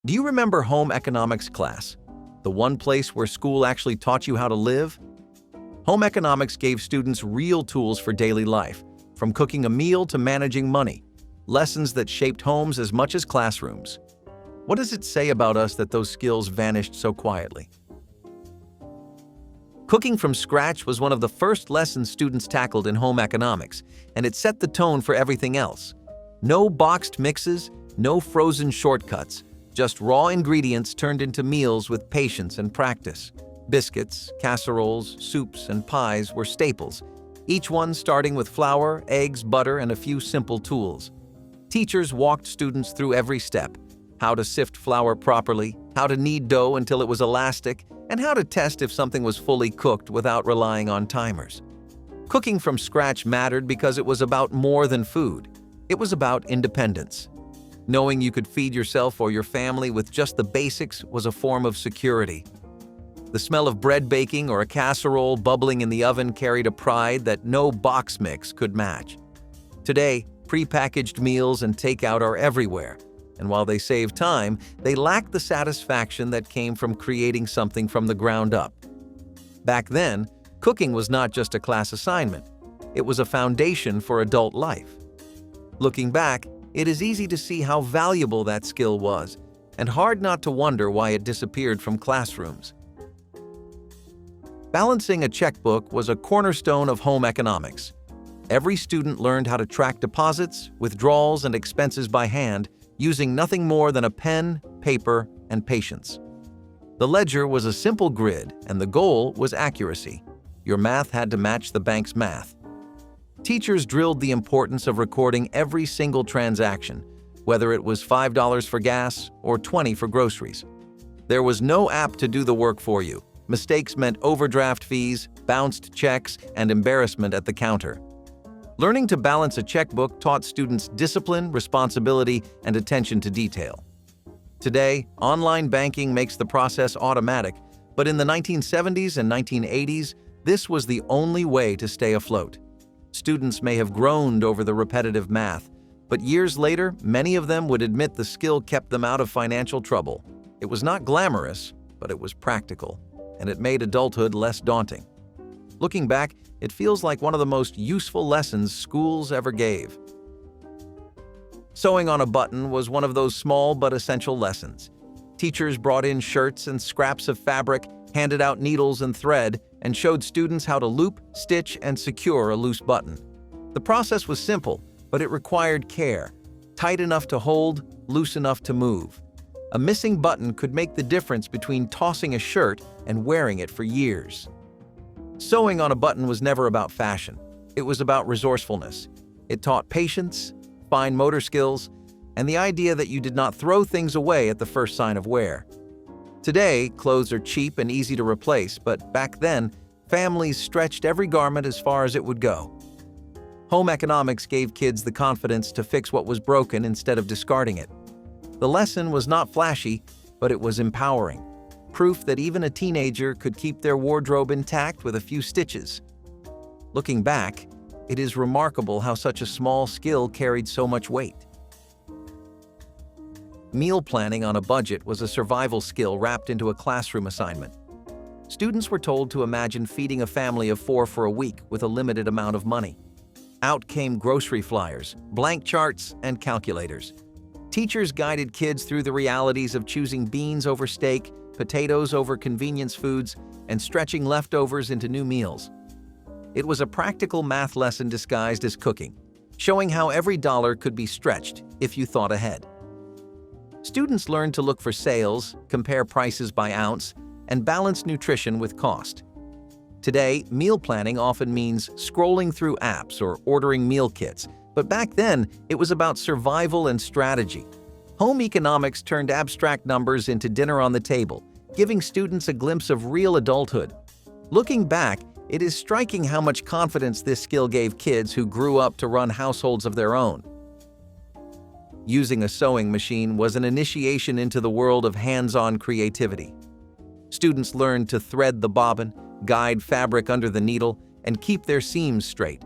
Do you remember home economics class? The one place where school actually taught you how to live? Home economics gave students real tools for daily life, from cooking a meal to managing money, lessons that shaped homes as much as classrooms. What does it say about us that those skills vanished so quietly? Cooking from scratch was one of the first lessons students tackled in home economics, and it set the tone for everything else. No boxed mixes, no frozen shortcuts, just raw ingredients turned into meals with patience and practice. Biscuits, casseroles, soups, and pies were staples, each one starting with flour, eggs, butter, and a few simple tools. Teachers walked students through every step: how to sift flour properly, how to knead dough until it was elastic, and how to test if something was fully cooked without relying on timers. Cooking from scratch mattered because it was about more than food. It was about independence. Knowing you could feed yourself or your family with just the basics was a form of security. The smell of bread baking or a casserole bubbling in the oven carried a pride that no box mix could match. Today, prepackaged meals and takeout are everywhere, and while they save time, they lack the satisfaction that came from creating something from the ground up. Back then, cooking was not just a class assignment. It was a foundation for adult life. Looking back, it is easy to see how valuable that skill was, and hard not to wonder why it disappeared from classrooms. Balancing a checkbook was a cornerstone of home economics. Every student learned how to track deposits, withdrawals, and expenses by hand, using nothing more than a pen, paper, and patience. The ledger was a simple grid, and the goal was accuracy. Your math had to match the bank's math. Teachers drilled the importance of recording every single transaction, whether it was $5 for gas or $20 for groceries. There was no app to do the work for you. Mistakes meant overdraft fees, bounced checks, and embarrassment at the counter. Learning to balance a checkbook taught students discipline, responsibility, and attention to detail. Today, online banking makes the process automatic, but in the 1970s and 1980s, this was the only way to stay afloat. Students may have groaned over the repetitive math, but years later, many of them would admit the skill kept them out of financial trouble. It was not glamorous, but it was practical, and it made adulthood less daunting. Looking back, it feels like one of the most useful lessons schools ever gave. Sewing on a button was one of those small but essential lessons. Teachers brought in shirts and scraps of fabric, handed out needles and thread, and showed students how to loop, stitch, and secure a loose button. The process was simple, but it required care. Tight enough to hold, loose enough to move. A missing button could make the difference between tossing a shirt and wearing it for years. Sewing on a button was never about fashion. It was about resourcefulness. It taught patience, fine motor skills, and the idea that you did not throw things away at the first sign of wear. Today, clothes are cheap and easy to replace, but back then, families stretched every garment as far as it would go. Home economics gave kids the confidence to fix what was broken instead of discarding it. The lesson was not flashy, but it was empowering. Proof that even a teenager could keep their wardrobe intact with a few stitches. Looking back, it is remarkable how such a small skill carried so much weight. Meal planning on a budget was a survival skill wrapped into a classroom assignment. Students were told to imagine feeding a family of 4 for a week with a limited amount of money. Out came grocery flyers, blank charts, and calculators. Teachers guided kids through the realities of choosing beans over steak, potatoes over convenience foods, and stretching leftovers into new meals. It was a practical math lesson disguised as cooking, showing how every dollar could be stretched if you thought ahead. Students learned to look for sales, compare prices by ounce, and balance nutrition with cost. Today, meal planning often means scrolling through apps or ordering meal kits, but back then, it was about survival and strategy. Home economics turned abstract numbers into dinner on the table, giving students a glimpse of real adulthood. Looking back, it is striking how much confidence this skill gave kids who grew up to run households of their own. Using a sewing machine was an initiation into the world of hands-on creativity. Students learned to thread the bobbin, guide fabric under the needle, and keep their seams straight.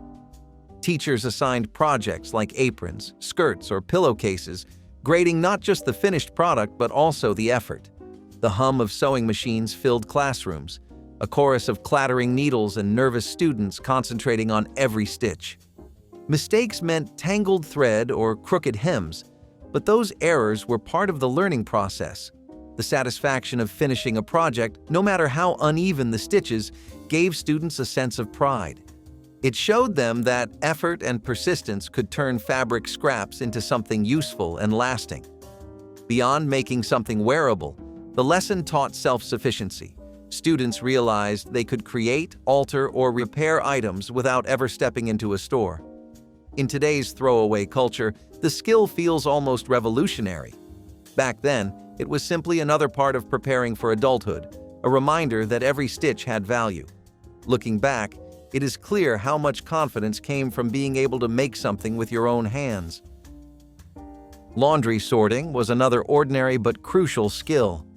Teachers assigned projects like aprons, skirts, or pillowcases, grading not just the finished product but also the effort. The hum of sewing machines filled classrooms, a chorus of clattering needles and nervous students concentrating on every stitch. Mistakes meant tangled thread or crooked hems, but those errors were part of the learning process. The satisfaction of finishing a project, no matter how uneven the stitches, gave students a sense of pride. It showed them that effort and persistence could turn fabric scraps into something useful and lasting. Beyond making something wearable, the lesson taught self-sufficiency. Students realized they could create, alter, or repair items without ever stepping into a store. In today's throwaway culture, the skill feels almost revolutionary. Back then, it was simply another part of preparing for adulthood, a reminder that every stitch had value. Looking back, it is clear how much confidence came from being able to make something with your own hands. Laundry sorting was another ordinary but crucial skill.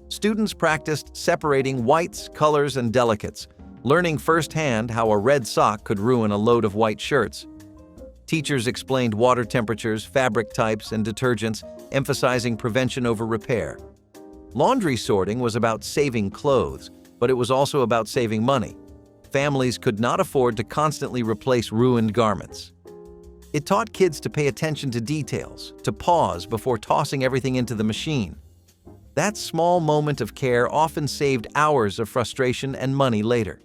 Students practiced separating whites, colors, and delicates, learning firsthand how a red sock could ruin a load of white shirts. Teachers explained water temperatures, fabric types, and detergents, emphasizing prevention over repair. Laundry sorting was about saving clothes, but it was also about saving money. Families could not afford to constantly replace ruined garments. It taught kids to pay attention to details, to pause before tossing everything into the machine. That small moment of care often saved hours of frustration and money later.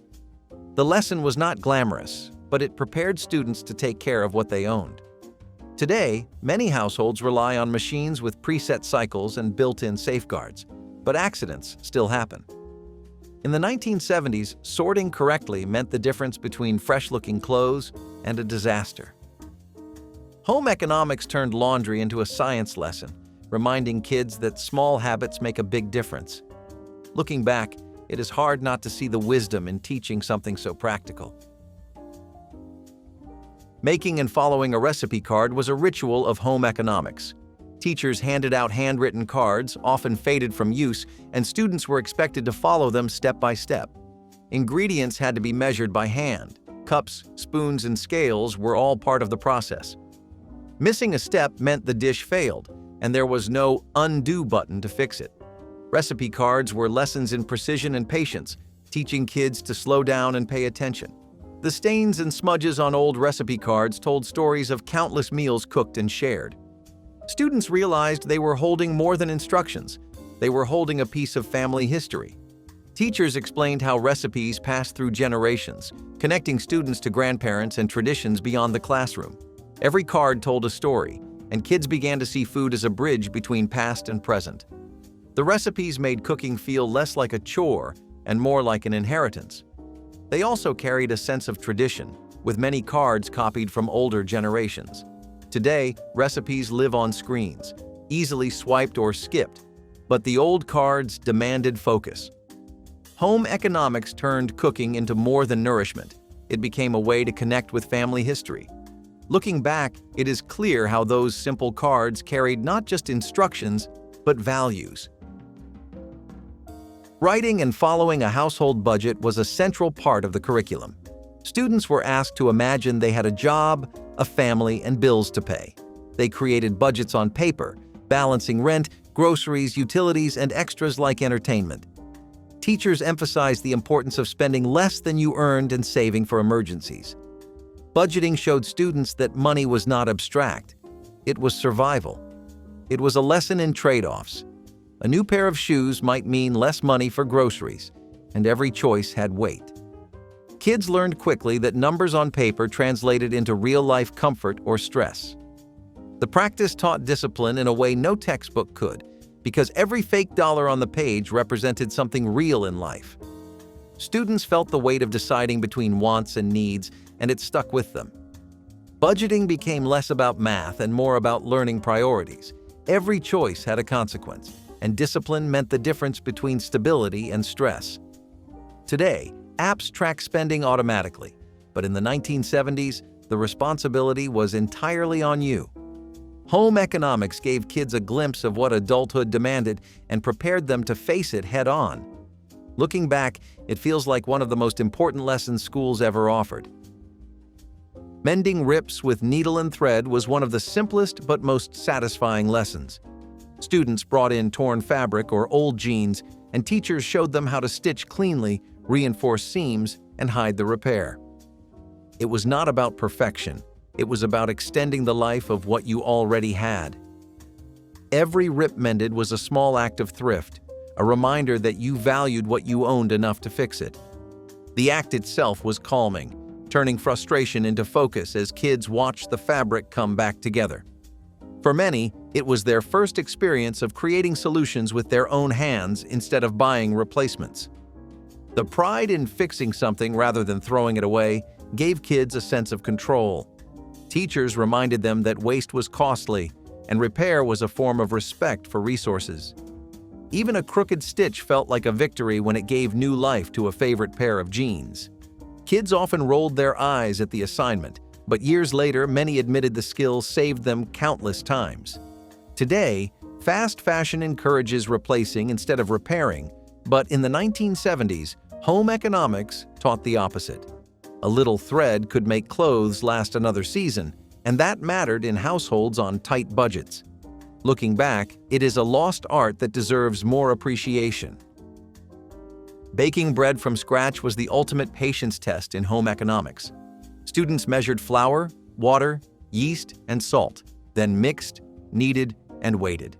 The lesson was not glamorous, but it prepared students to take care of what they owned. Today, many households rely on machines with preset cycles and built-in safeguards, but accidents still happen. In the 1970s, sorting correctly meant the difference between fresh-looking clothes and a disaster. Home economics turned laundry into a science lesson, reminding kids that small habits make a big difference. Looking back, it is hard not to see the wisdom in teaching something so practical. Making and following a recipe card was a ritual of home economics. Teachers handed out handwritten cards, often faded from use, and students were expected to follow them step by step. Ingredients had to be measured by hand. Cups, spoons, and scales were all part of the process. Missing a step meant the dish failed, and there was no undo button to fix it. Recipe cards were lessons in precision and patience, teaching kids to slow down and pay attention. The stains and smudges on old recipe cards told stories of countless meals cooked and shared. Students realized they were holding more than instructions. They were holding a piece of family history. Teachers explained how recipes passed through generations, connecting students to grandparents and traditions beyond the classroom. Every card told a story, and kids began to see food as a bridge between past and present. The recipes made cooking feel less like a chore and more like an inheritance. They also carried a sense of tradition, with many cards copied from older generations. Today, recipes live on screens, easily swiped or skipped, but the old cards demanded focus. Home economics turned cooking into more than nourishment. It became a way to connect with family history. Looking back, it is clear how those simple cards carried not just instructions, but values. Writing and following a household budget was a central part of the curriculum. Students were asked to imagine they had a job, a family, and bills to pay. They created budgets on paper, balancing rent, groceries, utilities, and extras like entertainment. Teachers emphasized the importance of spending less than you earned and saving for emergencies. Budgeting showed students that money was not abstract. It was survival. It was a lesson in trade-offs. A new pair of shoes might mean less money for groceries, and every choice had weight. Kids learned quickly that numbers on paper translated into real-life comfort or stress. The practice taught discipline in a way no textbook could, because every fake dollar on the page represented something real in life. Students felt the weight of deciding between wants and needs, and it stuck with them. Budgeting became less about math and more about learning priorities. Every choice had a consequence, and discipline meant the difference between stability and stress. Today, apps track spending automatically, but in the 1970s, the responsibility was entirely on you. Home economics gave kids a glimpse of what adulthood demanded and prepared them to face it head-on. Looking back, it feels like one of the most important lessons schools ever offered. Mending rips with needle and thread was one of the simplest but most satisfying lessons. Students brought in torn fabric or old jeans, and teachers showed them how to stitch cleanly, reinforce seams, and hide the repair. It was not about perfection. It was about extending the life of what you already had. Every rip mended was a small act of thrift, a reminder that you valued what you owned enough to fix it. The act itself was calming, turning frustration into focus as kids watched the fabric come back together. For many, it was their first experience of creating solutions with their own hands instead of buying replacements. The pride in fixing something rather than throwing it away gave kids a sense of control. Teachers reminded them that waste was costly, and repair was a form of respect for resources. Even a crooked stitch felt like a victory when it gave new life to a favorite pair of jeans. Kids often rolled their eyes at the assignment, but years later, many admitted the skill saved them countless times. Today, fast fashion encourages replacing instead of repairing, but in the 1970s, home economics taught the opposite. A little thread could make clothes last another season, and that mattered in households on tight budgets. Looking back, it is a lost art that deserves more appreciation. Baking bread from scratch was the ultimate patience test in home economics. Students measured flour, water, yeast, and salt, then mixed, kneaded, and waited.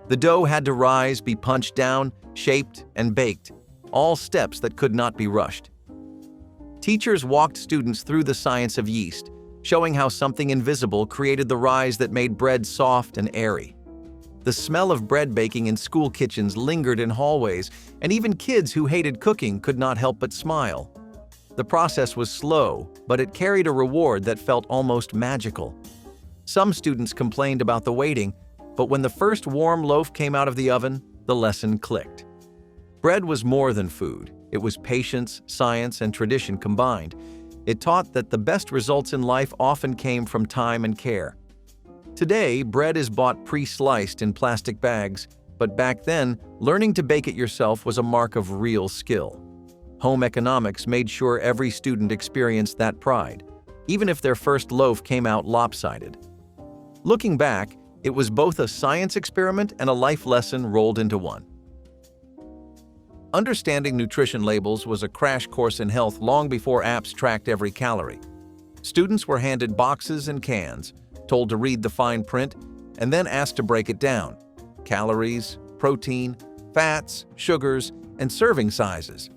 The dough had to rise, be punched down, shaped, and baked, all steps that could not be rushed. Teachers walked students through the science of yeast, showing how something invisible created the rise that made bread soft and airy. The smell of bread baking in school kitchens lingered in hallways, and even kids who hated cooking could not help but smile. The process was slow, but it carried a reward that felt almost magical. Some students complained about the waiting, but when the first warm loaf came out of the oven, the lesson clicked. Bread was more than food. It was patience, science, and tradition combined. It taught that the best results in life often came from time and care. Today, bread is bought pre-sliced in plastic bags, but back then, learning to bake it yourself was a mark of real skill. Home economics made sure every student experienced that pride, even if their first loaf came out lopsided. Looking back, it was both a science experiment and a life lesson rolled into one. Understanding nutrition labels was a crash course in health long before apps tracked every calorie. Students were handed boxes and cans, told to read the fine print, and then asked to break it down: calories, protein, fats, sugars, and serving sizes.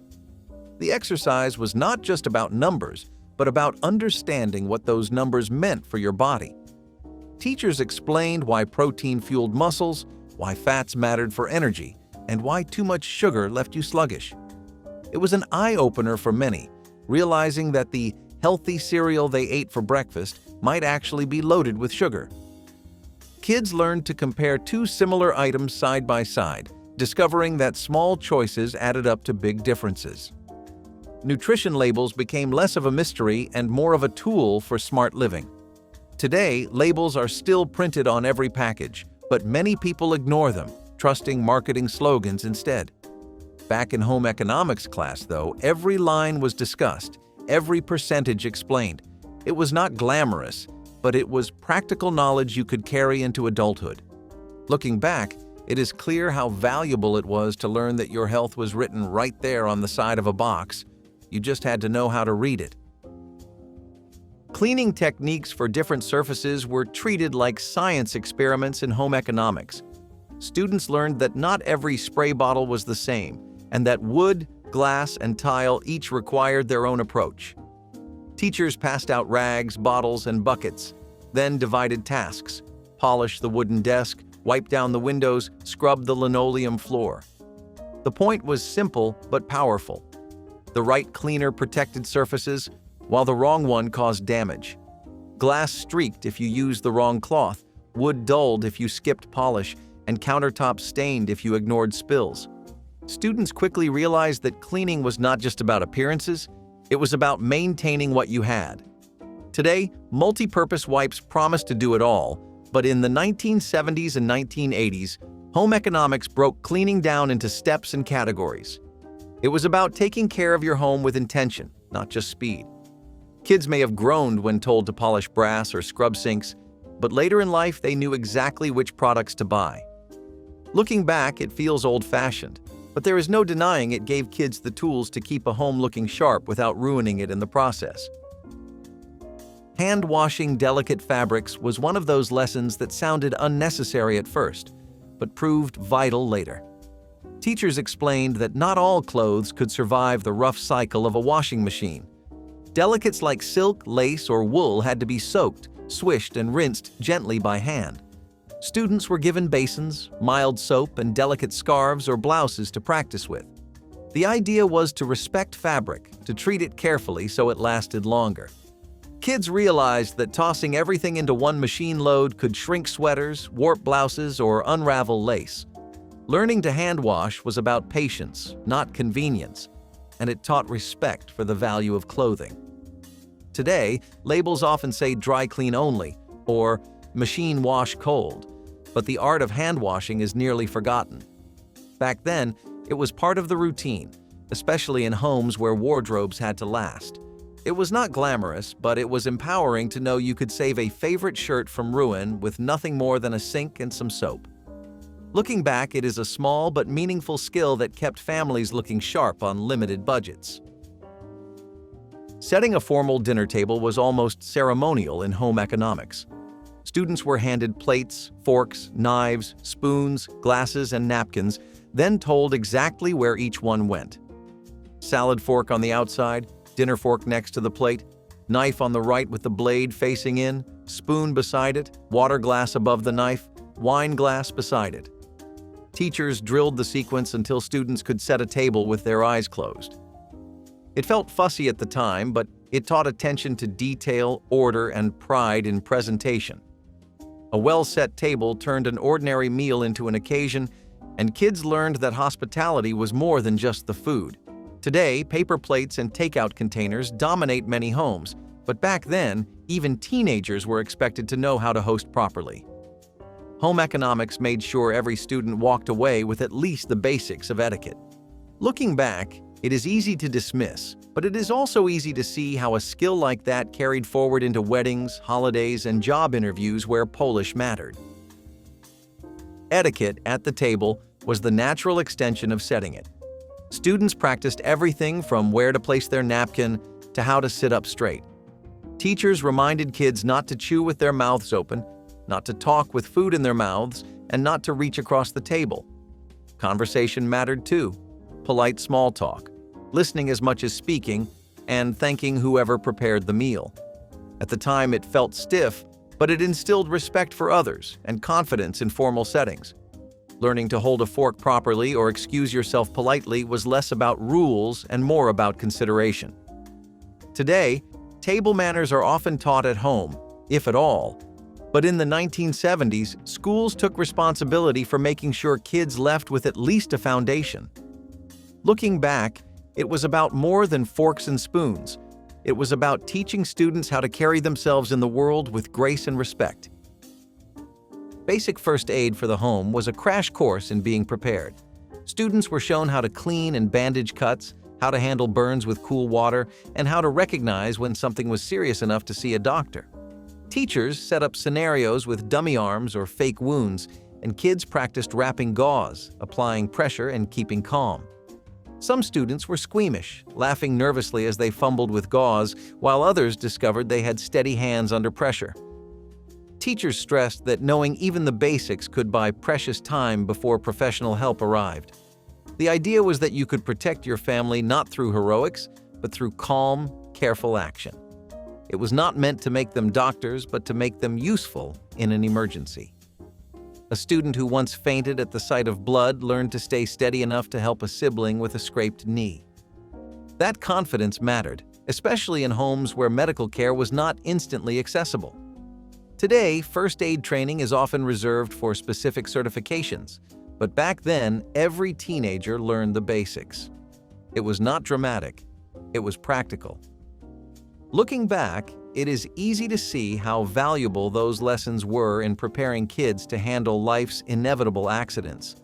The exercise was not just about numbers, but about understanding what those numbers meant for your body. Teachers explained why protein fueled muscles, why fats mattered for energy, and why too much sugar left you sluggish. It was an eye-opener for many, realizing that the healthy cereal they ate for breakfast might actually be loaded with sugar. Kids learned to compare two similar items side by side, discovering that small choices added up to big differences. Nutrition labels became less of a mystery and more of a tool for smart living. Today, labels are still printed on every package, but many people ignore them, trusting marketing slogans instead. Back in home economics class, though, every line was discussed, every percentage explained. It was not glamorous, but it was practical knowledge you could carry into adulthood. Looking back, it is clear how valuable it was to learn that your health was written right there on the side of a box. You just had to know how to read it. Cleaning techniques for different surfaces were treated like science experiments in home economics. Students learned that not every spray bottle was the same, and that wood, glass, and tile each required their own approach. Teachers passed out rags, bottles, and buckets, then divided tasks: polish the wooden desk, wipe down the windows, scrub the linoleum floor. The point was simple but powerful. The right cleaner protected surfaces, while the wrong one caused damage. Glass streaked if you used the wrong cloth, wood dulled if you skipped polish, and countertops stained if you ignored spills. Students quickly realized that cleaning was not just about appearances, it was about maintaining what you had. Today, multi-purpose wipes promise to do it all, but in the 1970s and 1980s, home economics broke cleaning down into steps and categories. It was about taking care of your home with intention, not just speed. Kids may have groaned when told to polish brass or scrub sinks, but later in life they knew exactly which products to buy. Looking back, it feels old-fashioned, but there is no denying it gave kids the tools to keep a home looking sharp without ruining it in the process. Hand-washing delicate fabrics was one of those lessons that sounded unnecessary at first, but proved vital later. Teachers explained that not all clothes could survive the rough cycle of a washing machine. Delicates like silk, lace, or wool had to be soaked, swished, and rinsed gently by hand. Students were given basins, mild soap, and delicate scarves or blouses to practice with. The idea was to respect fabric, to treat it carefully so it lasted longer. Kids realized that tossing everything into one machine load could shrink sweaters, warp blouses, or unravel lace. Learning to hand wash was about patience, not convenience, and it taught respect for the value of clothing. Today, labels often say dry clean only or machine wash cold, but the art of hand washing is nearly forgotten. Back then, it was part of the routine, especially in homes where wardrobes had to last. It was not glamorous, but it was empowering to know you could save a favorite shirt from ruin with nothing more than a sink and some soap. Looking back, it is a small but meaningful skill that kept families looking sharp on limited budgets. Setting a formal dinner table was almost ceremonial in home economics. Students were handed plates, forks, knives, spoons, glasses, and napkins, then told exactly where each one went. Salad fork on the outside, dinner fork next to the plate, knife on the right with the blade facing in, spoon beside it, water glass above the knife, wine glass beside it. Teachers drilled the sequence until students could set a table with their eyes closed. It felt fussy at the time, but it taught attention to detail, order, and pride in presentation. A well-set table turned an ordinary meal into an occasion, and kids learned that hospitality was more than just the food. Today, paper plates and takeout containers dominate many homes, but back then, even teenagers were expected to know how to host properly. Home economics made sure every student walked away with at least the basics of etiquette. Looking back, it is easy to dismiss, but it is also easy to see how a skill like that carried forward into weddings, holidays, and job interviews where Polish mattered. Etiquette at the table was the natural extension of setting it. Students practiced everything from where to place their napkin to how to sit up straight. Teachers reminded kids not to chew with their mouths open, not to talk with food in their mouths, and not to reach across the table. Conversation mattered too. Polite small talk, listening as much as speaking, and thanking whoever prepared the meal. At the time, it felt stiff, but it instilled respect for others and confidence in formal settings. Learning to hold a fork properly or excuse yourself politely was less about rules and more about consideration. Today, table manners are often taught at home, if at all. But in the 1970s, schools took responsibility for making sure kids left with at least a foundation. Looking back, it was about more than forks and spoons. It was about teaching students how to carry themselves in the world with grace and respect. Basic first aid for the home was a crash course in being prepared. Students were shown how to clean and bandage cuts, how to handle burns with cool water, and how to recognize when something was serious enough to see a doctor. Teachers set up scenarios with dummy arms or fake wounds, and kids practiced wrapping gauze, applying pressure, and keeping calm. Some students were squeamish, laughing nervously as they fumbled with gauze, while others discovered they had steady hands under pressure. Teachers stressed that knowing even the basics could buy precious time before professional help arrived. The idea was that you could protect your family not through heroics, but through calm, careful action. It was not meant to make them doctors, but to make them useful in an emergency. A student who once fainted at the sight of blood learned to stay steady enough to help a sibling with a scraped knee. That confidence mattered, especially in homes where medical care was not instantly accessible. Today, first aid training is often reserved for specific certifications, but back then, every teenager learned the basics. It was not dramatic, it was practical. Looking back, it is easy to see how valuable those lessons were in preparing kids to handle life's inevitable accidents.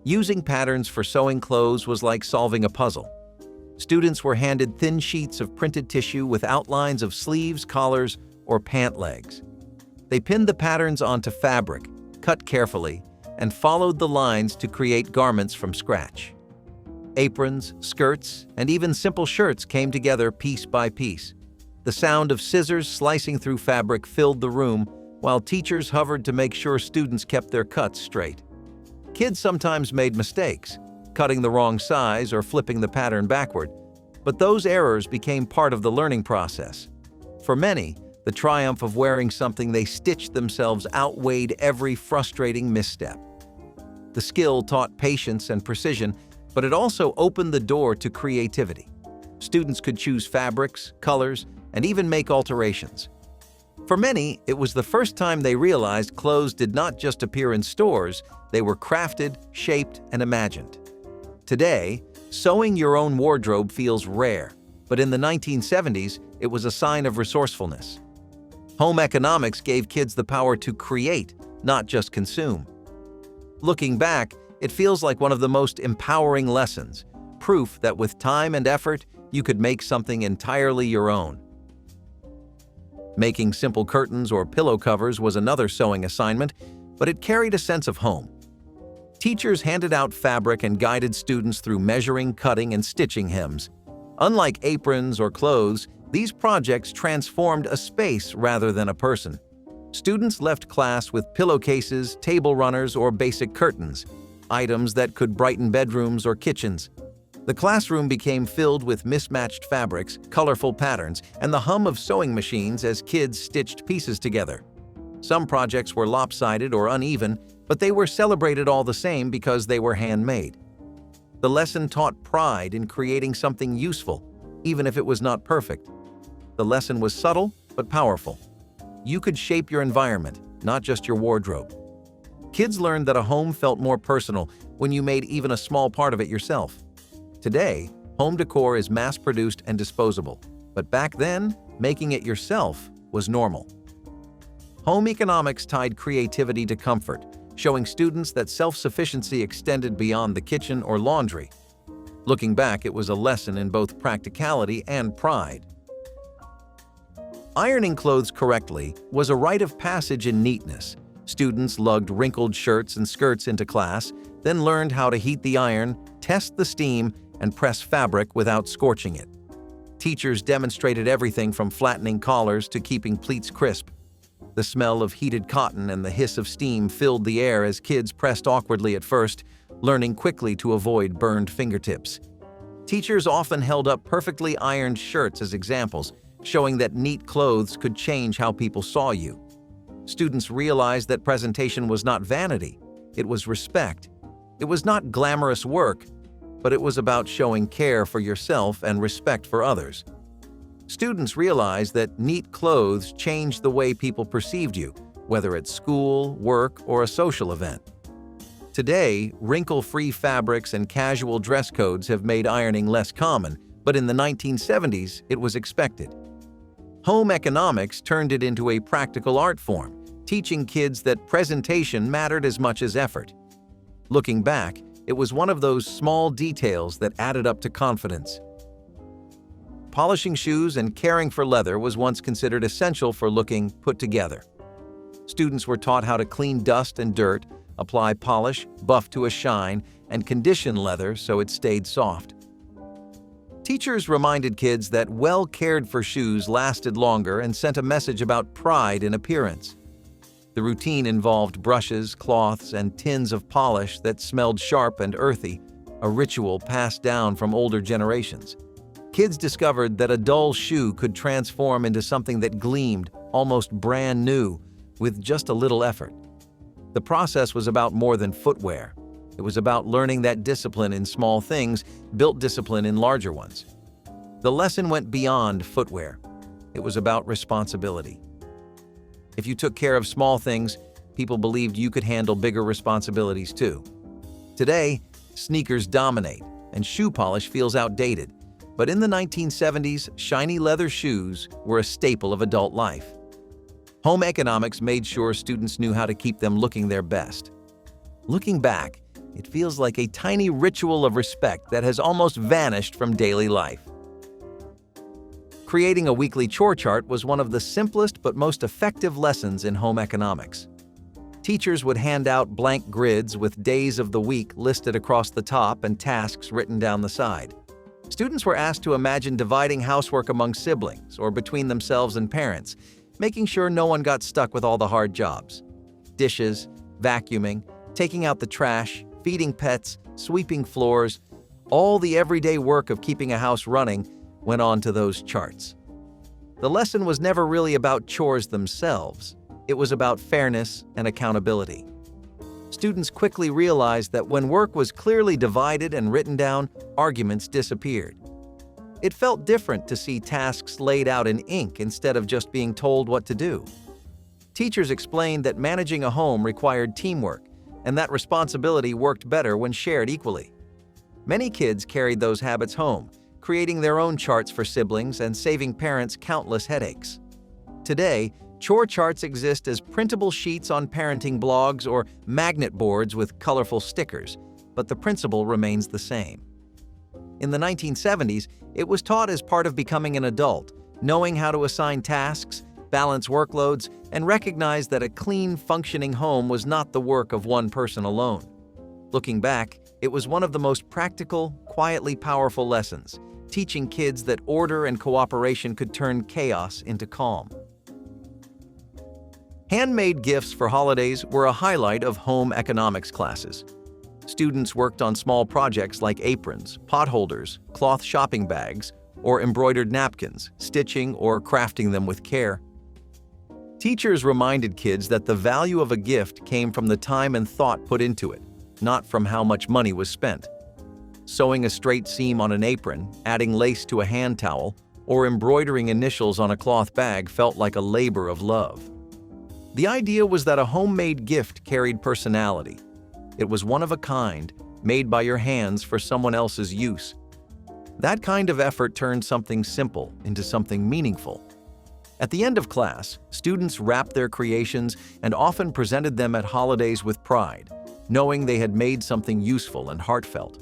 Using patterns for sewing clothes was like solving a puzzle. Students were handed thin sheets of printed tissue with outlines of sleeves, collars, or pant legs. They pinned the patterns onto fabric, cut carefully, and followed the lines to create garments from scratch. Aprons, skirts, and even simple shirts came together piece by piece. The sound of scissors slicing through fabric filled the room, while teachers hovered to make sure students kept their cuts straight. Kids sometimes made mistakes, cutting the wrong size or flipping the pattern backward, but those errors became part of the learning process. For many, the triumph of wearing something they stitched themselves outweighed every frustrating misstep. The skill taught patience and precision, but it also opened the door to creativity. Students could choose fabrics, colors, and even make alterations. For many, it was the first time they realized clothes did not just appear in stores, they were crafted, shaped, and imagined. Today, sewing your own wardrobe feels rare, but in the 1970s, it was a sign of resourcefulness. Home economics gave kids the power to create, not just consume. Looking back, it feels like one of the most empowering lessons, proof that with time and effort, you could make something entirely your own. Making simple curtains or pillow covers was another sewing assignment, but it carried a sense of home. Teachers handed out fabric and guided students through measuring, cutting, and stitching hems. Unlike aprons or clothes, these projects transformed a space rather than a person. Students left class with pillowcases, table runners, or basic curtains, items that could brighten bedrooms or kitchens. The classroom became filled with mismatched fabrics, colorful patterns, and the hum of sewing machines as kids stitched pieces together. Some projects were lopsided or uneven, but they were celebrated all the same because they were handmade. The lesson taught pride in creating something useful, even if it was not perfect. The lesson was subtle but powerful. You could shape your environment, not just your wardrobe. Kids learned that a home felt more personal when you made even a small part of it yourself. Today, home decor is mass-produced and disposable, but back then, making it yourself was normal. Home economics tied creativity to comfort, showing students that self-sufficiency extended beyond the kitchen or laundry. Looking back, it was a lesson in both practicality and pride. Ironing clothes correctly was a rite of passage in neatness. Students lugged wrinkled shirts and skirts into class, then learned how to heat the iron, test the steam, and press fabric without scorching it. Teachers demonstrated everything from flattening collars to keeping pleats crisp. The smell of heated cotton and the hiss of steam filled the air as kids pressed awkwardly at first, learning quickly to avoid burned fingertips. Teachers often held up perfectly ironed shirts as examples, showing that neat clothes could change how people saw you. Students realized that presentation was not vanity, it was respect. It was not glamorous work, but it was about showing care for yourself and respect for others. Students realized that neat clothes changed the way people perceived you, whether at school, work, or a social event. Today, wrinkle-free fabrics and casual dress codes have made ironing less common, but in the 1970s, it was expected. Home economics turned it into a practical art form, teaching kids that presentation mattered as much as effort. Looking back, it was one of those small details that added up to confidence. Polishing shoes and caring for leather was once considered essential for looking put together. Students were taught how to clean dust and dirt, apply polish, buff to a shine, and condition leather so it stayed soft. Teachers reminded kids that well-cared-for shoes lasted longer and sent a message about pride in appearance. The routine involved brushes, cloths, and tins of polish that smelled sharp and earthy, a ritual passed down from older generations. Kids discovered that a dull shoe could transform into something that gleamed, almost brand new, with just a little effort. The process was about more than footwear. It was about learning that discipline in small things built discipline in larger ones. The lesson went beyond footwear. It was about responsibility. If you took care of small things, people believed you could handle bigger responsibilities too. Today, sneakers dominate, and shoe polish feels outdated. But in the 1970s, shiny leather shoes were a staple of adult life. Home economics made sure students knew how to keep them looking their best. Looking back, It feels like a tiny ritual of respect that has almost vanished from daily life. Creating a weekly chore chart was one of the simplest but most effective lessons in home economics. Teachers would hand out blank grids with days of the week listed across the top and tasks written down the side. Students were asked to imagine dividing housework among siblings or between themselves and parents, making sure no one got stuck with all the hard jobs. Dishes, vacuuming, taking out the trash, feeding pets, sweeping floors, all the everyday work of keeping a house running went on to those charts. The lesson was never really about chores themselves. It was about fairness and accountability. Students quickly realized that when work was clearly divided and written down, arguments disappeared. It felt different to see tasks laid out in ink instead of just being told what to do. Teachers explained that managing a home required teamwork, and that responsibility worked better when shared equally. Many kids carried those habits home, creating their own charts for siblings and saving parents countless headaches. Today, chore charts exist as printable sheets on parenting blogs or magnet boards with colorful stickers, but the principle remains the same. In the 1970s, it was taught as part of becoming an adult, knowing how to assign tasks, balance workloads, and recognize that a clean, functioning home was not the work of one person alone. Looking back, it was one of the most practical, quietly powerful lessons, teaching kids that order and cooperation could turn chaos into calm. Handmade gifts for holidays were a highlight of home economics classes. Students worked on small projects like aprons, pot holders, cloth shopping bags, or embroidered napkins, stitching or crafting them with care. Teachers reminded kids that the value of a gift came from the time and thought put into it, not from how much money was spent. Sewing a straight seam on an apron, adding lace to a hand towel, or embroidering initials on a cloth bag felt like a labor of love. The idea was that a homemade gift carried personality. It was one of a kind, made by your hands for someone else's use. That kind of effort turned something simple into something meaningful. At the end of class, students wrapped their creations and often presented them at holidays with pride, knowing they had made something useful and heartfelt.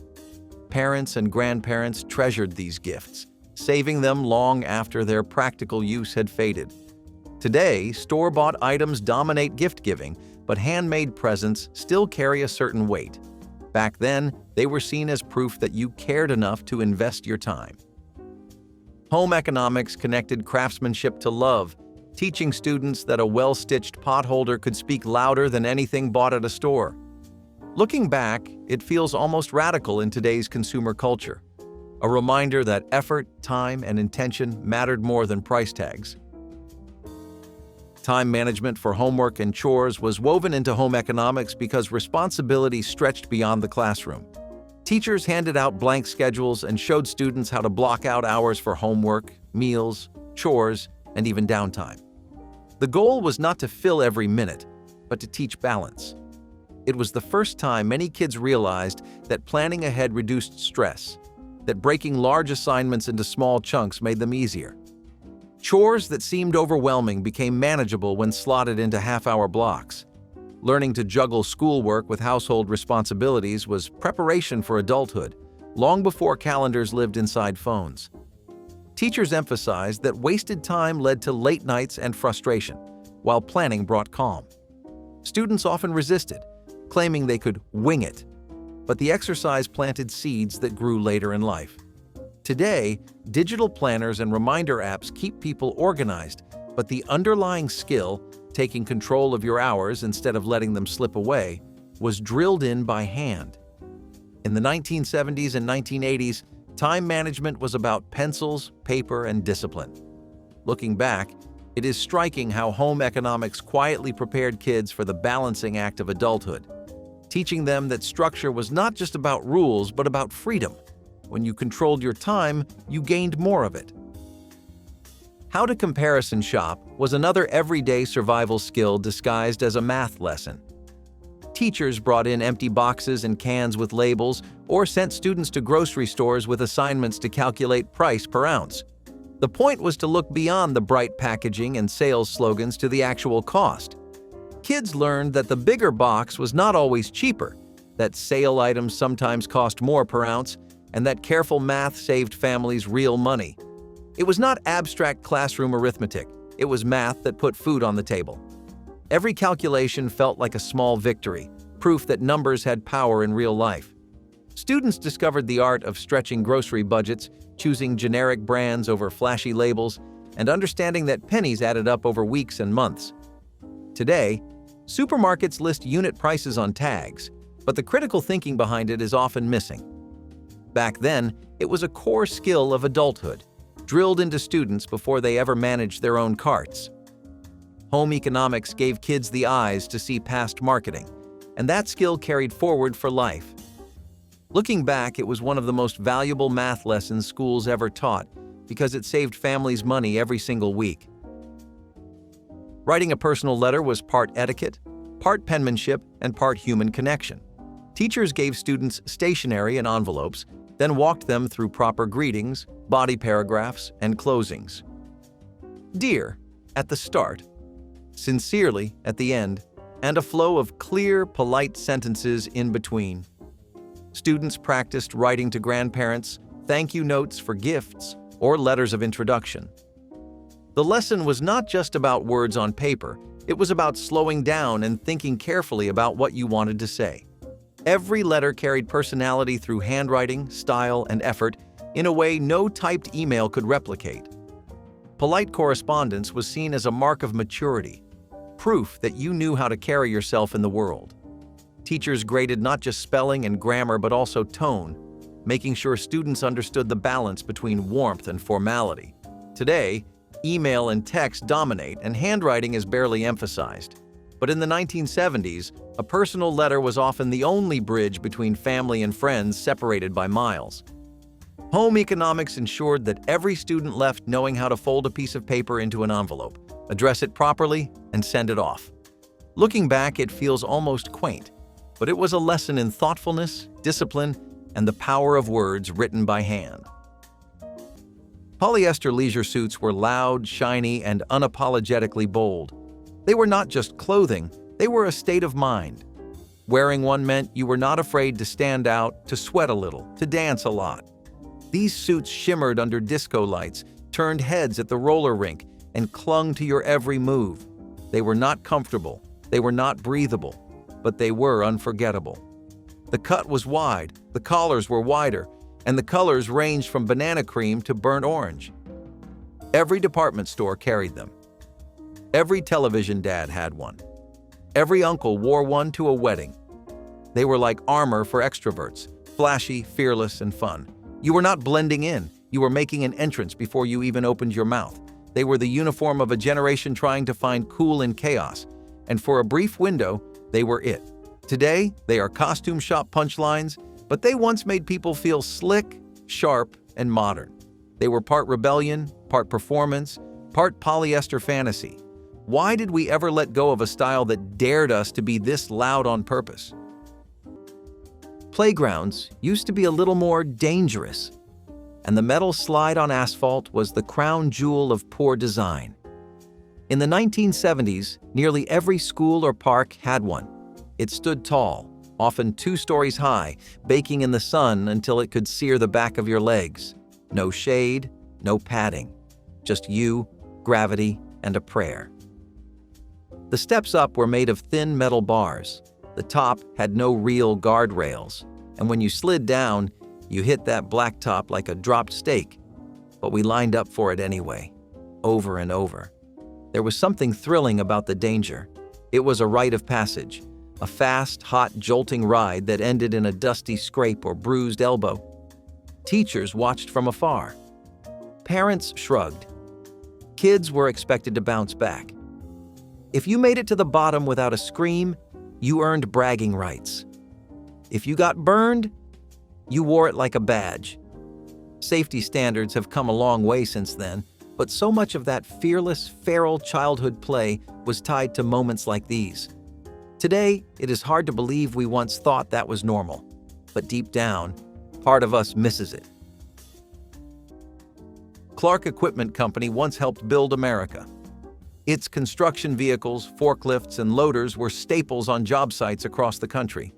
Parents and grandparents treasured these gifts, saving them long after their practical use had faded. Today, store-bought items dominate gift-giving, but handmade presents still carry a certain weight. Back then, they were seen as proof that you cared enough to invest your time. Home economics connected craftsmanship to love, teaching students that a well-stitched pot holder could speak louder than anything bought at a store. Looking back, it feels almost radical in today's consumer culture, a reminder that effort, time, and intention mattered more than price tags. Time management for homework and chores was woven into home economics because responsibility stretched beyond the classroom. Teachers handed out blank schedules and showed students how to block out hours for homework, meals, chores, and even downtime. The goal was not to fill every minute, but to teach balance. It was the first time many kids realized that planning ahead reduced stress, that breaking large assignments into small chunks made them easier. Chores that seemed overwhelming became manageable when slotted into half-hour blocks. Learning to juggle schoolwork with household responsibilities was preparation for adulthood, long before calendars lived inside phones. Teachers emphasized that wasted time led to late nights and frustration, while planning brought calm. Students often resisted, claiming they could wing it, but the exercise planted seeds that grew later in life. Today, digital planners and reminder apps keep people organized, but the underlying skill, taking control of your hours instead of letting them slip away, was drilled in by hand. In the 1970s and 1980s, time management was about pencils, paper, and discipline. Looking back, it is striking how home economics quietly prepared kids for the balancing act of adulthood, teaching them that structure was not just about rules but about freedom. When you controlled your time, you gained more of it. How to comparison shop was another everyday survival skill disguised as a math lesson. Teachers brought in empty boxes and cans with labels or sent students to grocery stores with assignments to calculate price per ounce. The point was to look beyond the bright packaging and sales slogans to the actual cost. Kids learned that the bigger box was not always cheaper, that sale items sometimes cost more per ounce, and that careful math saved families real money. It was not abstract classroom arithmetic, it was math that put food on the table. Every calculation felt like a small victory, proof that numbers had power in real life. Students discovered the art of stretching grocery budgets, choosing generic brands over flashy labels, and understanding that pennies added up over weeks and months. Today, supermarkets list unit prices on tags, but the critical thinking behind it is often missing. Back then, it was a core skill of adulthood, drilled into students before they ever managed their own carts. Home economics gave kids the eyes to see past marketing, and that skill carried forward for life. Looking back, it was one of the most valuable math lessons schools ever taught because it saved families money every single week. Writing a personal letter was part etiquette, part penmanship, and part human connection. Teachers gave students stationery and envelopes, then walked them through proper greetings, body paragraphs, and closings. Dear at the start, sincerely at the end, and a flow of clear, polite sentences in between. Students practiced writing to grandparents, thank you notes for gifts, or letters of introduction. The lesson was not just about words on paper, it was about slowing down and thinking carefully about what you wanted to say. Every letter carried personality through handwriting, style, and effort in a way no typed email could replicate. Polite correspondence was seen as a mark of maturity, proof that you knew how to carry yourself in the world. Teachers graded not just spelling and grammar but also tone, making sure students understood the balance between warmth and formality. Today, email and text dominate and handwriting is barely emphasized. But in the 1970s, a personal letter was often the only bridge between family and friends separated by miles. Home economics ensured that every student left knowing how to fold a piece of paper into an envelope, address it properly, and send it off. Looking back, it feels almost quaint, but it was a lesson in thoughtfulness, discipline, and the power of words written by hand. Polyester leisure suits were loud, shiny, and unapologetically bold. They were not just clothing, they were a state of mind. Wearing one meant you were not afraid to stand out, to sweat a little, to dance a lot. These suits shimmered under disco lights, turned heads at the roller rink, and clung to your every move. They were not comfortable, they were not breathable, but they were unforgettable. The cut was wide, the collars were wider, and the colors ranged from banana cream to burnt orange. Every department store carried them. Every television dad had one. Every uncle wore one to a wedding. They were like armor for extroverts, flashy, fearless, and fun. You were not blending in, you were making an entrance before you even opened your mouth. They were the uniform of a generation trying to find cool in chaos, and for a brief window, they were it. Today, they are costume shop punchlines, but they once made people feel slick, sharp, and modern. They were part rebellion, part performance, part polyester fantasy. Why did we ever let go of a style that dared us to be this loud on purpose? Playgrounds used to be a little more dangerous, and the metal slide on asphalt was the crown jewel of poor design. In the 1970s, nearly every school or park had one. It stood tall, often 2 stories high, baking in the sun until it could sear the back of your legs. No shade, no padding, just you, gravity, and a prayer. The steps up were made of thin metal bars. The top had no real guardrails, and when you slid down, you hit that blacktop like a dropped steak. But we lined up for it anyway, over and over. There was something thrilling about the danger. It was a rite of passage, a fast, hot, jolting ride that ended in a dusty scrape or bruised elbow. Teachers watched from afar. Parents shrugged. Kids were expected to bounce back. If you made it to the bottom without a scream, you earned bragging rights. If you got burned, you wore it like a badge. Safety standards have come a long way since then, but so much of that fearless, feral childhood play was tied to moments like these. Today, it is hard to believe we once thought that was normal, but deep down, part of us misses it. Clark Equipment Company once helped build America. Its construction vehicles, forklifts, and loaders were staples on job sites across the country.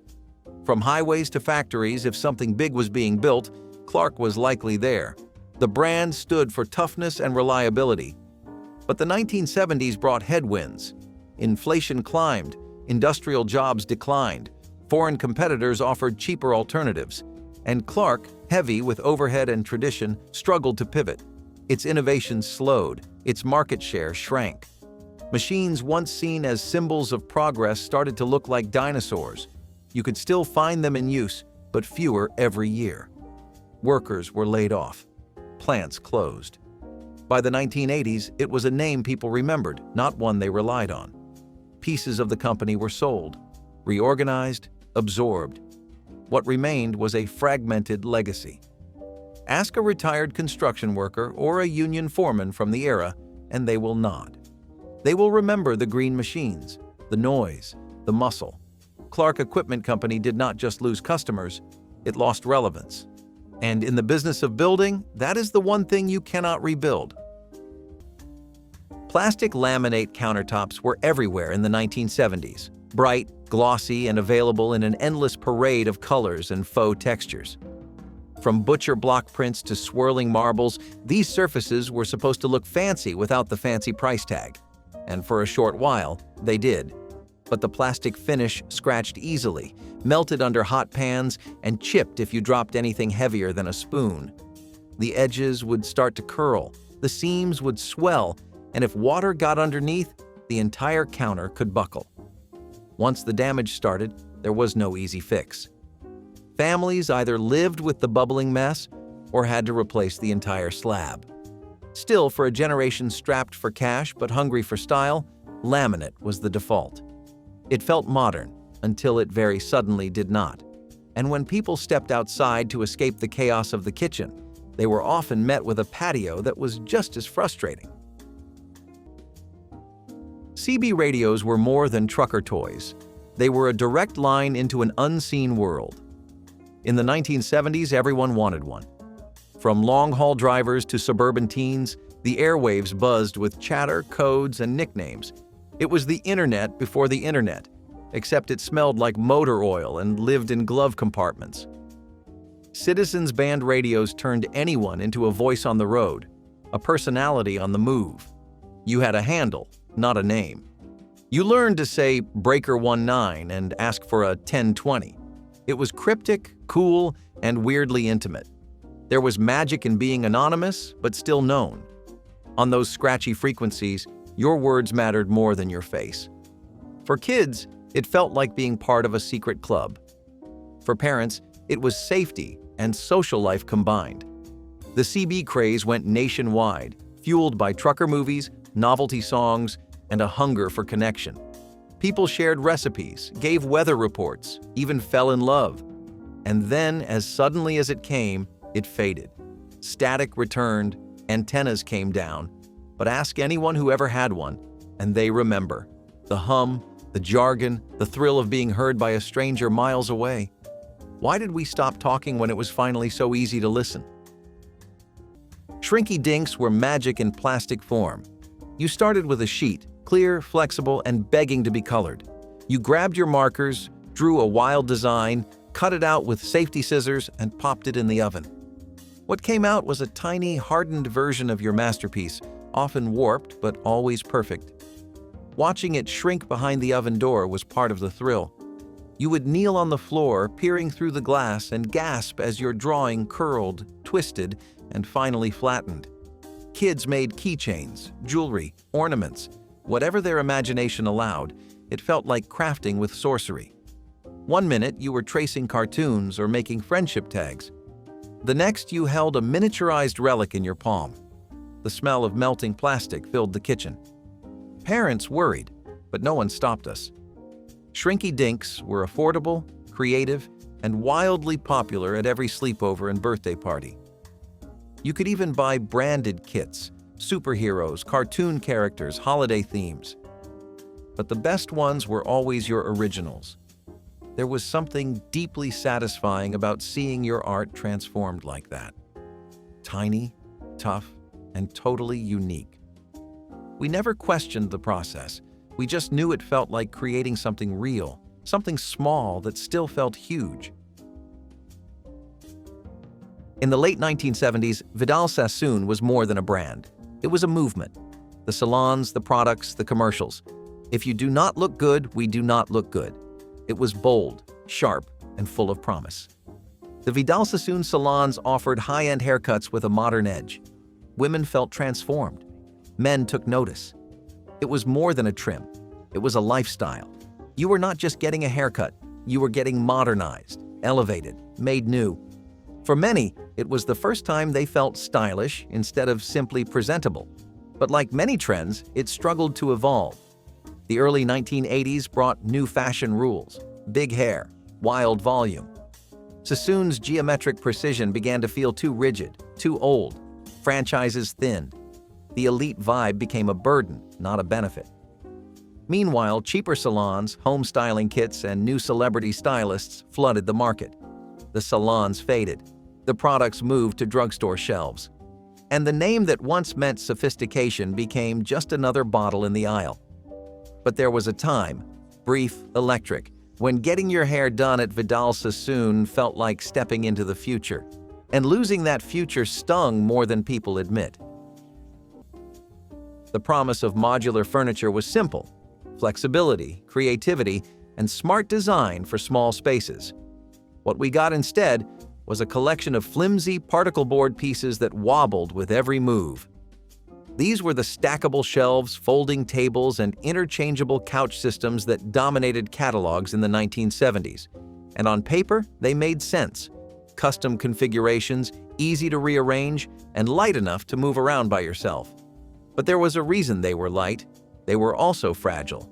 From highways to factories, if something big was being built, Clark was likely there. The brand stood for toughness and reliability. But the 1970s brought headwinds. Inflation climbed, industrial jobs declined, foreign competitors offered cheaper alternatives, and Clark, heavy with overhead and tradition, struggled to pivot. Its innovation slowed, its market share shrank. Machines once seen as symbols of progress started to look like dinosaurs. You could still find them in use, but fewer every year. Workers were laid off. Plants closed. By the 1980s, it was a name people remembered, not one they relied on. Pieces of the company were sold, reorganized, absorbed. What remained was a fragmented legacy. Ask a retired construction worker or a union foreman from the era, and they will nod. They will remember the green machines, the noise, the muscle. Clark Equipment Company did not just lose customers, it lost relevance. And in the business of building, that is the one thing you cannot rebuild. Plastic laminate countertops were everywhere in the 1970s, bright, glossy, and available in an endless parade of colors and faux textures. From butcher block prints to swirling marbles, these surfaces were supposed to look fancy without the fancy price tag. And for a short while, they did. But the plastic finish scratched easily, melted under hot pans, and chipped if you dropped anything heavier than a spoon. The edges would start to curl, the seams would swell, and if water got underneath, the entire counter could buckle. Once the damage started, there was no easy fix. Families either lived with the bubbling mess or had to replace the entire slab. Still, for a generation strapped for cash but hungry for style, laminate was the default. It felt modern until it very suddenly did not. And when people stepped outside to escape the chaos of the kitchen, they were often met with a patio that was just as frustrating. CB radios were more than trucker toys. They were a direct line into an unseen world. In the 1970s, everyone wanted one. From long-haul drivers to suburban teens, the airwaves buzzed with chatter, codes, and nicknames. It was the internet before the internet, except it smelled like motor oil and lived in glove compartments. Citizens band radios turned anyone into a voice on the road, a personality on the move. You had a handle, not a name. You learned to say Breaker 19 and ask for a 1020. It was cryptic, cool, and weirdly intimate. There was magic in being anonymous, but still known. On those scratchy frequencies, your words mattered more than your face. For kids, it felt like being part of a secret club. For parents, it was safety and social life combined. The CB craze went nationwide, fueled by trucker movies, novelty songs, and a hunger for connection. People shared recipes, gave weather reports, even fell in love. And then, as suddenly as it came, it faded. Static returned, antennas came down. But ask anyone who ever had one, and they remember. The hum, the jargon, the thrill of being heard by a stranger miles away. Why did we stop talking when it was finally so easy to listen? Shrinky dinks were magic in plastic form. You started with a sheet, clear, flexible, and begging to be colored. You grabbed your markers, drew a wild design, cut it out with safety scissors, and popped it in the oven. What came out was a tiny, hardened version of your masterpiece, often warped but always perfect. Watching it shrink behind the oven door was part of the thrill. You would kneel on the floor, peering through the glass, and gasp as your drawing curled, twisted, and finally flattened. Kids made keychains, jewelry, ornaments. Whatever their imagination allowed, it felt like crafting with sorcery. One minute you were tracing cartoons or making friendship tags. The next you held a miniaturized relic in your palm. The smell of melting plastic filled the kitchen. Parents worried, but no one stopped us. Shrinky dinks were affordable, creative, and wildly popular at every sleepover and birthday party. You could even buy branded kits, superheroes, cartoon characters, holiday themes. But the best ones were always your originals. There was something deeply satisfying about seeing your art transformed like that. Tiny, tough, and totally unique. We never questioned the process. We just knew it felt like creating something real, something small that still felt huge. In the late 1970s, Vidal Sassoon was more than a brand. It was a movement. The salons, the products, the commercials. If you do not look good, we do not look good. It was bold, sharp, and full of promise. The Vidal Sassoon salons offered high-end haircuts with a modern edge. Women felt transformed. Men took notice. It was more than a trim. It was a lifestyle. You were not just getting a haircut. You were getting modernized, elevated, made new. For many, it was the first time they felt stylish instead of simply presentable. But like many trends, it struggled to evolve. The early 1980s brought new fashion rules: big hair, wild volume. Sassoon's geometric precision began to feel too rigid, too old. Franchises thinned. The elite vibe became a burden, not a benefit. Meanwhile, cheaper salons, home styling kits, and new celebrity stylists flooded the market. The salons faded. The products moved to drugstore shelves. And the name that once meant sophistication became just another bottle in the aisle. But there was a time, brief, electric, when getting your hair done at Vidal Sassoon felt like stepping into the future. And losing that future stung more than people admit. The promise of modular furniture was simple: flexibility, creativity, and smart design for small spaces. What we got instead was a collection of flimsy particle board pieces that wobbled with every move. These were the stackable shelves, folding tables, and interchangeable couch systems that dominated catalogs in the 1970s. And on paper, they made sense. Custom configurations, easy to rearrange, and light enough to move around by yourself. But there was a reason they were light. They were also fragile.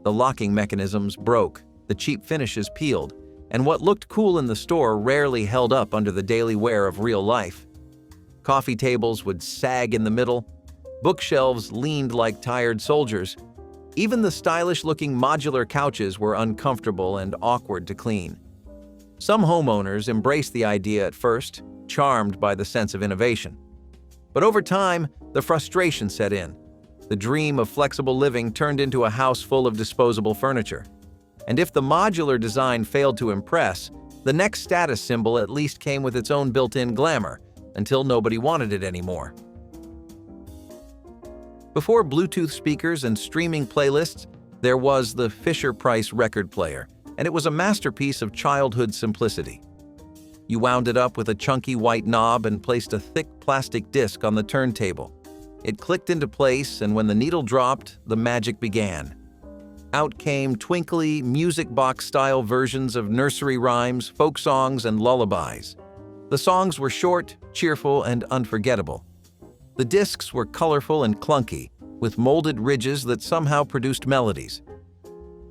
The locking mechanisms broke, the cheap finishes peeled, and what looked cool in the store rarely held up under the daily wear of real life. Coffee tables would sag in the middle. Bookshelves leaned like tired soldiers. Even the stylish-looking modular couches were uncomfortable and awkward to clean. Some homeowners embraced the idea at first, charmed by the sense of innovation. But over time, the frustration set in. The dream of flexible living turned into a house full of disposable furniture. And if the modular design failed to impress, the next status symbol at least came with its own built-in glamour, until nobody wanted it anymore. Before Bluetooth speakers and streaming playlists, there was the Fisher-Price record player, and it was a masterpiece of childhood simplicity. You wound it up with a chunky white knob and placed a thick plastic disc on the turntable. It clicked into place, and when the needle dropped, the magic began. Out came twinkly, music box-style versions of nursery rhymes, folk songs, and lullabies. The songs were short, cheerful, and unforgettable. The discs were colorful and clunky, with molded ridges that somehow produced melodies.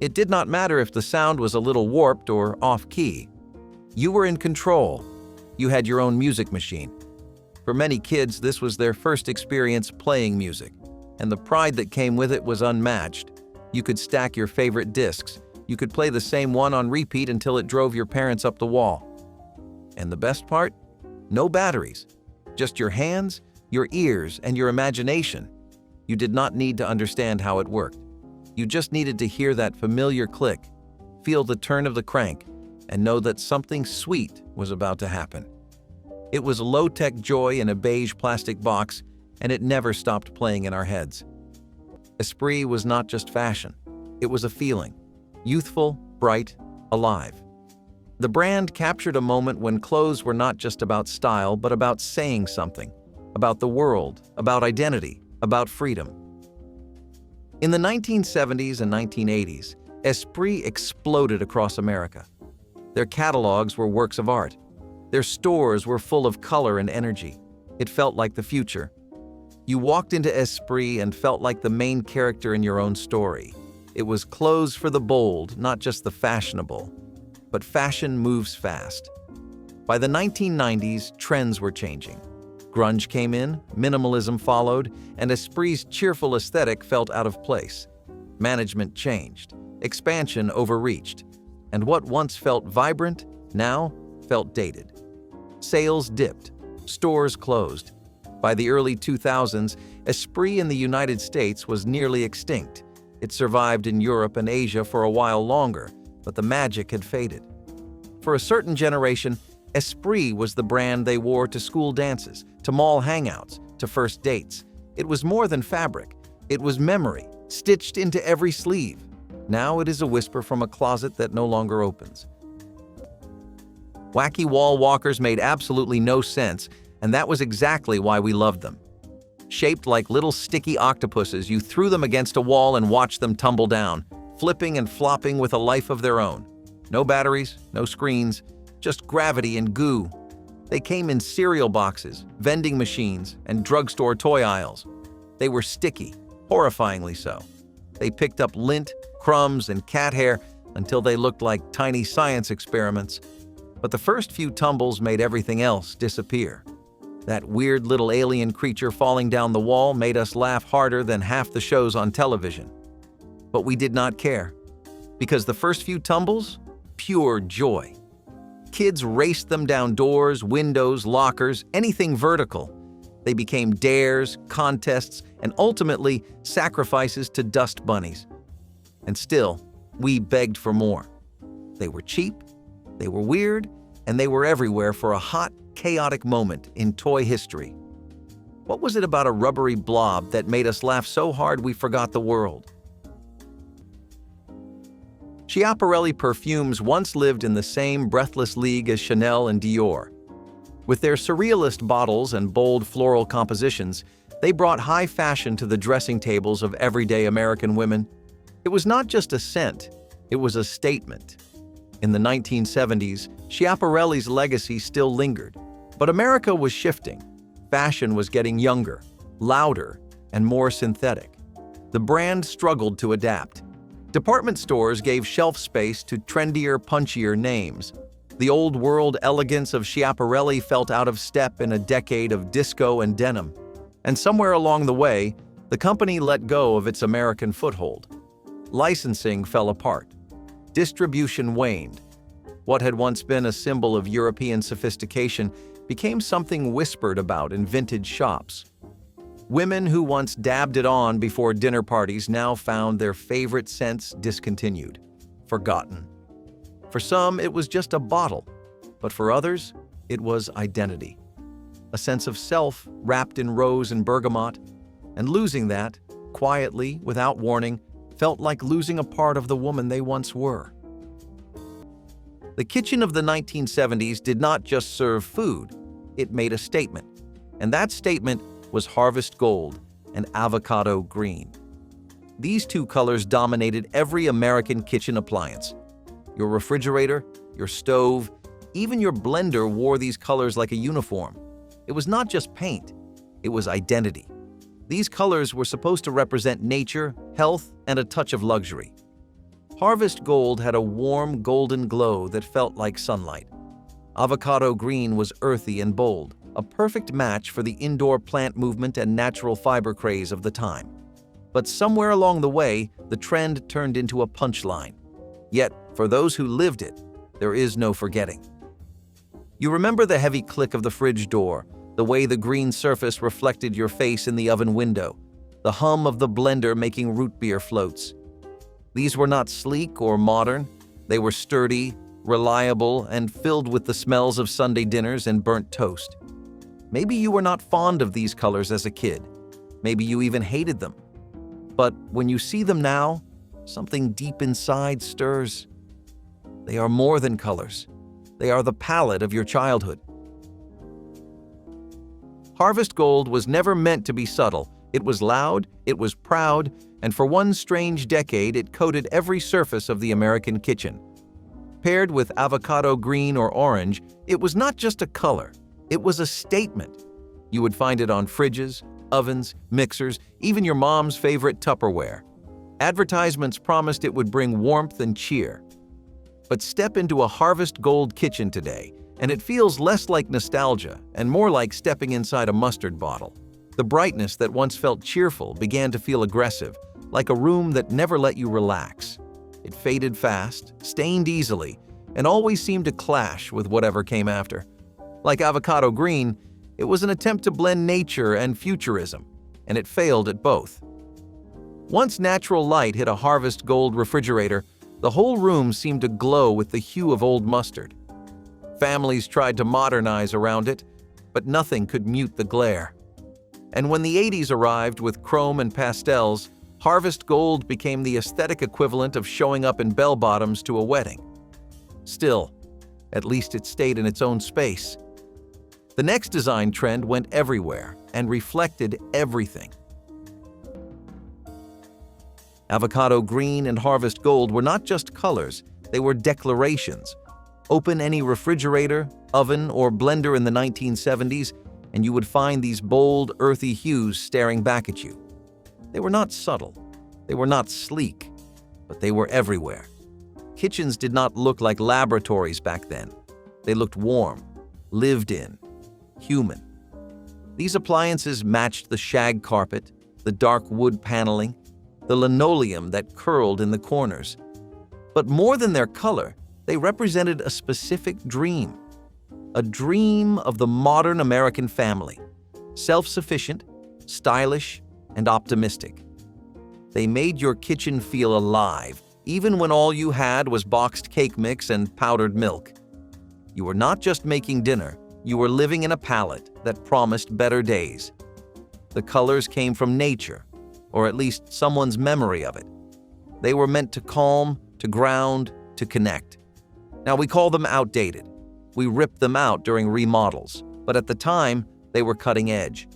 It did not matter if the sound was a little warped or off-key. You were in control. You had your own music machine. For many kids, this was their first experience playing music, and the pride that came with it was unmatched. You could stack your favorite discs. You could play the same one on repeat until it drove your parents up the wall. And the best part? No batteries. Just your hands, your ears, and your imagination. You did not need to understand how it worked. You just needed to hear that familiar click, feel the turn of the crank, and know that something sweet was about to happen. It was low-tech joy in a beige plastic box, and it never stopped playing in our heads. Esprit was not just fashion. It was a feeling. Youthful, bright, alive. The brand captured a moment when clothes were not just about style, but about saying something. About the world, about identity, about freedom. In the 1970s and 1980s, Esprit exploded across America. Their catalogs were works of art. Their stores were full of color and energy. It felt like the future. You walked into Esprit and felt like the main character in your own story. It was clothes for the bold, not just the fashionable. But fashion moves fast. By the 1990s, trends were changing. Grunge came in, minimalism followed, and Esprit's cheerful aesthetic felt out of place. Management changed, expansion overreached, and what once felt vibrant now felt dated. Sales dipped, stores closed. By the early 2000s, Esprit in the United States was nearly extinct. It survived in Europe and Asia for a while longer, but the magic had faded. For a certain generation, Esprit was the brand they wore to school dances, to mall hangouts, to first dates. It was more than fabric. It was memory, stitched into every sleeve. Now it is a whisper from a closet that no longer opens. Wacky wall walkers made absolutely no sense, and that was exactly why we loved them. Shaped like little sticky octopuses, you threw them against a wall and watched them tumble down, flipping and flopping with a life of their own. No batteries, no screens, just gravity and goo. They came in cereal boxes, vending machines, and drugstore toy aisles. They were sticky, horrifyingly so. They picked up lint, crumbs, and cat hair until they looked like tiny science experiments. But the first few tumbles made everything else disappear. That weird little alien creature falling down the wall made us laugh harder than half the shows on television. But we did not care, because the first few tumbles, pure joy. Kids raced them down doors, windows, lockers, anything vertical. They became dares, contests, and ultimately sacrifices to dust bunnies. And still, we begged for more. They were cheap, they were weird, and they were everywhere for a hot, chaotic moment in toy history. What was it about a rubbery blob that made us laugh so hard we forgot the world? Schiaparelli perfumes once lived in the same breathless league as Chanel and Dior. With their surrealist bottles and bold floral compositions, they brought high fashion to the dressing tables of everyday American women. It was not just a scent, it was a statement. In the 1970s, Schiaparelli's legacy still lingered, but America was shifting. Fashion was getting younger, louder, and more synthetic. The brand struggled to adapt. Department stores gave shelf space to trendier, punchier names. The old-world elegance of Schiaparelli felt out of step in a decade of disco and denim. And somewhere along the way, the company let go of its American foothold. Licensing fell apart. Distribution waned. What had once been a symbol of European sophistication became something whispered about in vintage shops. Women who once dabbed it on before dinner parties now found their favorite scents discontinued, forgotten. For some, it was just a bottle, but for others, it was identity. A sense of self wrapped in rose and bergamot, and losing that, quietly, without warning, felt like losing a part of the woman they once were. The kitchen of the 1970s did not just serve food, it made a statement. And that statement was Harvest Gold and Avocado Green. These two colors dominated every American kitchen appliance. Your refrigerator, your stove, even your blender wore these colors like a uniform. It was not just paint, it was identity. These colors were supposed to represent nature, health, and a touch of luxury. Harvest Gold had a warm golden glow that felt like sunlight. Avocado Green was earthy and bold, a perfect match for the indoor plant movement and natural fiber craze of the time. But somewhere along the way, the trend turned into a punchline. Yet, for those who lived it, there is no forgetting. You remember the heavy click of the fridge door, the way the green surface reflected your face in the oven window, the hum of the blender making root beer floats. These were not sleek or modern. They were sturdy, reliable, and filled with the smells of Sunday dinners and burnt toast. Maybe you were not fond of these colors as a kid. Maybe you even hated them. But when you see them now, something deep inside stirs. They are more than colors. They are the palette of your childhood. Harvest Gold was never meant to be subtle. It was loud, it was proud, and for one strange decade, it coated every surface of the American kitchen. Paired with avocado green or orange, it was not just a color, it was a statement. You would find it on fridges, ovens, mixers, even your mom's favorite Tupperware. Advertisements promised it would bring warmth and cheer. But step into a Harvest Gold kitchen today, and it feels less like nostalgia and more like stepping inside a mustard bottle. The brightness that once felt cheerful began to feel aggressive, like a room that never let you relax. It faded fast, stained easily, and always seemed to clash with whatever came after. Like Avocado Green, it was an attempt to blend nature and futurism, and it failed at both. Once natural light hit a Harvest Gold refrigerator, The whole room seemed to glow with the hue of old mustard. Families tried to modernize around it, but nothing could mute the glare. And when the 80s arrived with chrome and pastels, Harvest Gold became the aesthetic equivalent of showing up in bell-bottoms to a wedding. Still, at least it stayed in its own space. The next design trend went everywhere and reflected everything. Avocado green and Harvest Gold were not just colors, they were declarations. Open any refrigerator, oven, or blender in the 1970s, and you would find these bold, earthy hues staring back at you. They were not subtle, they were not sleek, but they were everywhere. Kitchens did not look like laboratories back then. They looked warm, lived in, human. These appliances matched the shag carpet, the dark wood paneling, the linoleum that curled in the corners. But more than their color, they represented a specific dream. A dream of the modern American family, self-sufficient, stylish, and optimistic. They made your kitchen feel alive, even when all you had was boxed cake mix and powdered milk. You were not just making dinner, you were living in a palette that promised better days. The colors came from nature, or at least someone's memory of it. They were meant to calm, to ground, to connect. Now we call them outdated. We ripped them out during remodels, but at the time, they were cutting edge.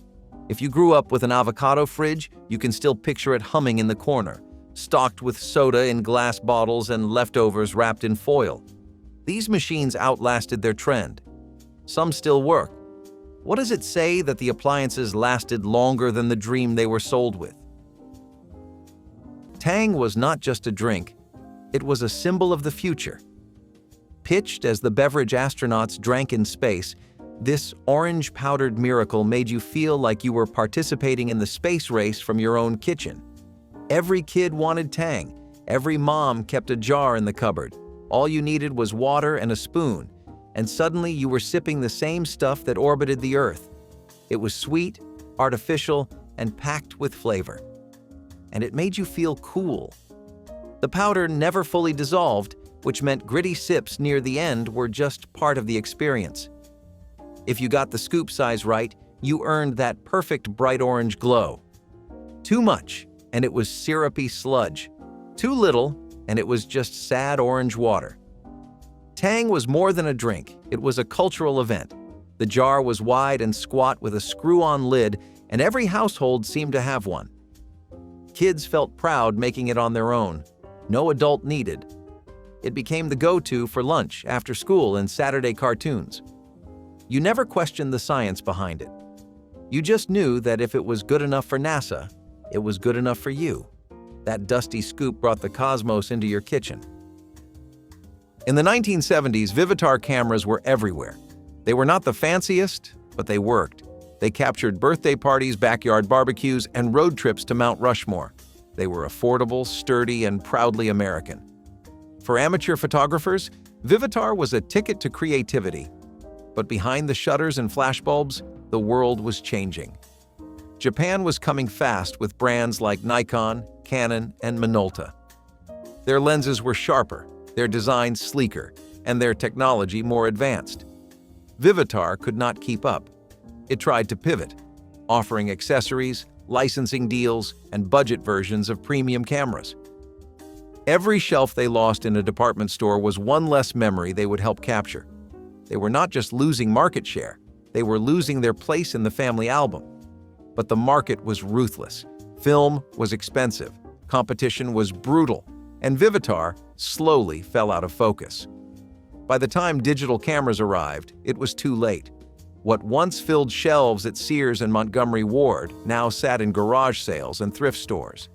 If you grew up with an avocado fridge, you can still picture it humming in the corner, stocked with soda in glass bottles and leftovers wrapped in foil. These machines outlasted their trend. Some still work. What does it say that the appliances lasted longer than the dream they were sold with? Tang was not just a drink, it was a symbol of the future. Pitched as the beverage astronauts drank in space, this orange powdered miracle made you feel like you were participating in the space race from your own kitchen. Every kid wanted Tang. Every mom kept a jar in the cupboard. All you needed was water and a spoon, and suddenly you were sipping the same stuff that orbited the Earth. It was sweet, artificial, and packed with flavor. And it made you feel cool. The powder never fully dissolved, which meant gritty sips near the end were just part of the experience. If you got the scoop size right, you earned that perfect bright orange glow. Too much, and it was syrupy sludge. Too little, and it was just sad orange water. Tang was more than a drink, it was a cultural event. The jar was wide and squat with a screw-on lid, and every household seemed to have one. Kids felt proud making it on their own. No adult needed. It became the go-to for lunch, after school, and Saturday cartoons. You never questioned the science behind it. You just knew that if it was good enough for NASA, it was good enough for you. That dusty scoop brought the cosmos into your kitchen. In the 1970s, Vivitar cameras were everywhere. They were not the fanciest, but they worked. They captured birthday parties, backyard barbecues, and road trips to Mount Rushmore. They were affordable, sturdy, and proudly American. For amateur photographers, Vivitar was a ticket to creativity. But behind the shutters and flashbulbs, the world was changing. Japan was coming fast with brands like Nikon, Canon, and Minolta. Their lenses were sharper, their designs sleeker, and their technology more advanced. Vivitar could not keep up. It tried to pivot, offering accessories, licensing deals, and budget versions of premium cameras. Every shelf they lost in a department store was one less memory they would help capture. They were not just losing market share, they were losing their place in the family album. But the market was ruthless. Film was expensive, competition was brutal, and Vivitar slowly fell out of focus. By the time digital cameras arrived, it was too late. What once filled shelves at Sears and Montgomery Ward now sat in garage sales and thrift stores.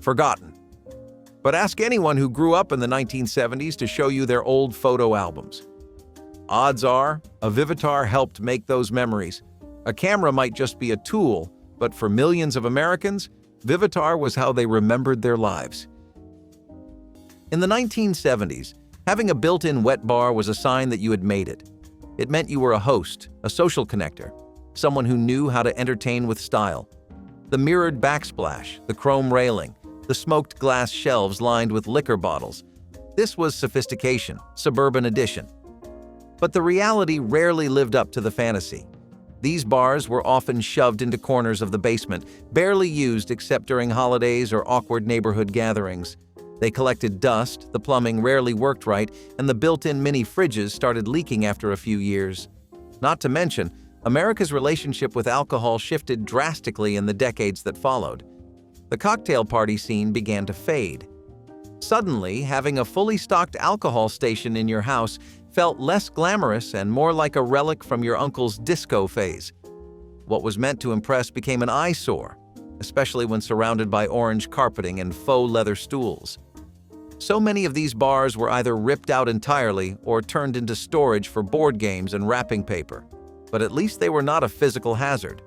Forgotten. But ask anyone who grew up in the 1970s to show you their old photo albums. Odds are, a Vivitar helped make those memories. A camera might just be a tool, but for millions of Americans, Vivitar was how they remembered their lives. In the 1970s, having a built-in wet bar was a sign that you had made it. It meant you were a host, a social connector, someone who knew how to entertain with style. The mirrored backsplash, the chrome railing, the smoked glass shelves lined with liquor bottles, This was sophistication, suburban edition. But the reality rarely lived up to the fantasy. These bars were often shoved into corners of the basement, barely used except during holidays or awkward neighborhood gatherings. They collected dust, the plumbing rarely worked right, and the built-in mini fridges started leaking after a few years. Not to mention, America's relationship with alcohol shifted drastically in the decades that followed. The cocktail party scene began to fade. Suddenly, having a fully stocked alcohol station in your house felt less glamorous and more like a relic from your uncle's disco phase. What was meant to impress became an eyesore, especially when surrounded by orange carpeting and faux leather stools. So many of these bars were either ripped out entirely or turned into storage for board games and wrapping paper, but at least they were not a physical hazard.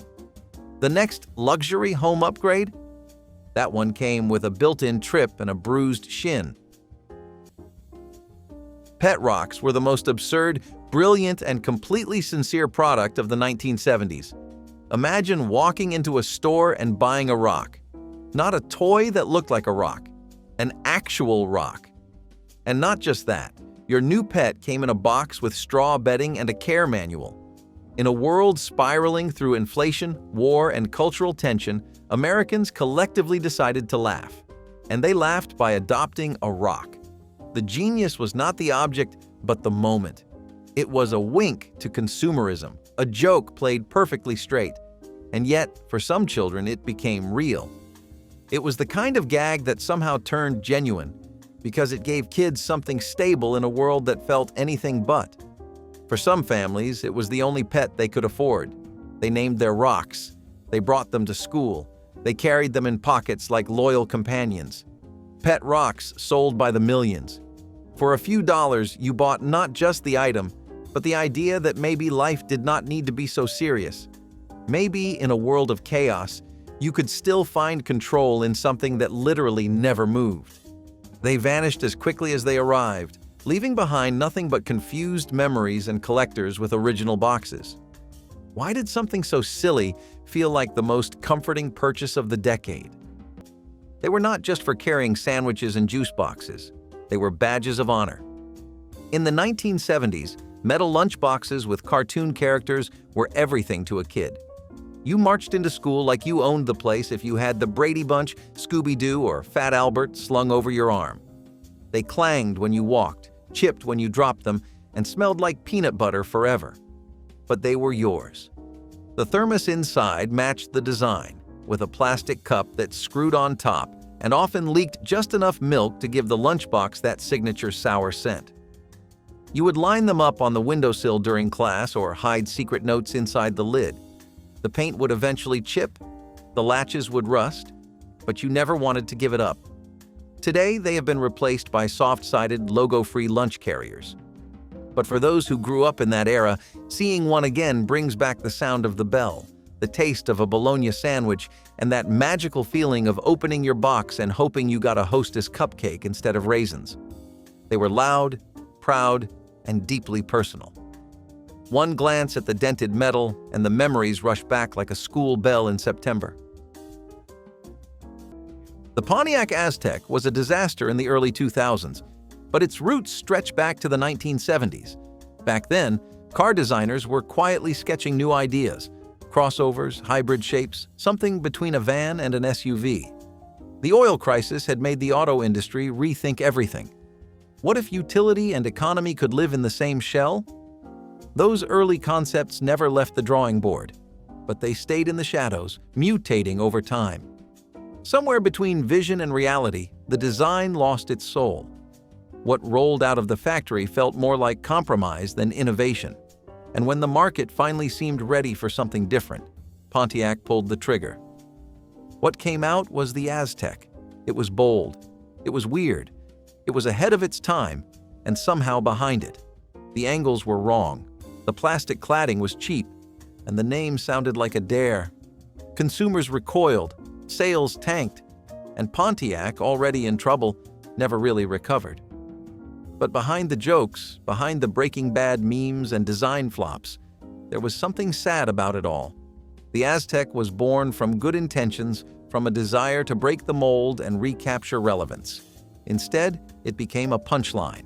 The next luxury home upgrade? That one came with a built-in trip and a bruised shin. Pet rocks were the most absurd, brilliant, and completely sincere product of the 1970s. Imagine walking into a store and buying a rock. Not a toy that looked like a rock, an actual rock. And not just that, your new pet came in a box with straw bedding and a care manual. In a world spiraling through inflation, war, and cultural tension, Americans collectively decided to laugh. And they laughed by adopting a rock. The genius was not the object, but the moment. It was a wink to consumerism, a joke played perfectly straight. And yet, for some children, it became real. It was the kind of gag that somehow turned genuine, because it gave kids something stable in a world that felt anything but. For some families, it was the only pet they could afford. They named their rocks. They brought them to school. They carried them in pockets like loyal companions. Pet rocks sold by the millions. For a few dollars, you bought not just the item, but the idea that maybe life did not need to be so serious. Maybe in a world of chaos, you could still find control in something that literally never moved. They vanished as quickly as they arrived, leaving behind nothing but confused memories and collectors with original boxes. Why did something so silly feel like the most comforting purchase of the decade? They were not just for carrying sandwiches and juice boxes. They were badges of honor. In the 1970s, metal lunchboxes with cartoon characters were everything to a kid. You marched into school like you owned the place if you had the Brady Bunch, Scooby-Doo, or Fat Albert slung over your arm. They clanged when you walked, chipped when you dropped them, and smelled like peanut butter forever. But they were yours. The thermos inside matched the design, with a plastic cup that screwed on top and often leaked just enough milk to give the lunchbox that signature sour scent. You would line them up on the windowsill during class or hide secret notes inside the lid. The paint would eventually chip, the latches would rust, but you never wanted to give it up. Today, they have been replaced by soft-sided, logo-free lunch carriers. But for those who grew up in that era, seeing one again brings back the sound of the bell, the taste of a bologna sandwich, and that magical feeling of opening your box and hoping you got a Hostess cupcake instead of raisins. They were loud, proud, and deeply personal. One glance at the dented metal, and the memories rush back like a school bell in September. The Pontiac Aztek was a disaster in the early 2000s, but its roots stretch back to the 1970s. Back then, car designers were quietly sketching new ideas, crossovers, hybrid shapes, something between a van and an SUV. The oil crisis had made the auto industry rethink everything. What if utility and economy could live in the same shell? Those early concepts never left the drawing board, but they stayed in the shadows, mutating over time. Somewhere between vision and reality, the design lost its soul. What rolled out of the factory felt more like compromise than innovation. And when the market finally seemed ready for something different, Pontiac pulled the trigger. What came out was the Aztek. It was bold. It was weird. It was ahead of its time, and somehow behind it. The angles were wrong. The plastic cladding was cheap, and the name sounded like a dare. Consumers recoiled, sales tanked, and Pontiac, already in trouble, never really recovered. But behind the jokes, behind the Breaking Bad memes and design flops, there was something sad about it all. The Aztek was born from good intentions, from a desire to break the mold and recapture relevance. Instead, it became a punchline.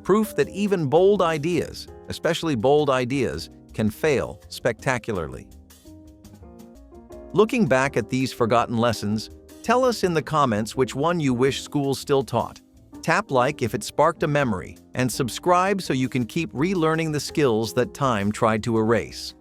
Proof that even bold ideas, especially bold ideas, can fail spectacularly. Looking back at these forgotten lessons, tell us in the comments which one you wish schools still taught. Tap like if it sparked a memory, and subscribe so you can keep relearning the skills that time tried to erase.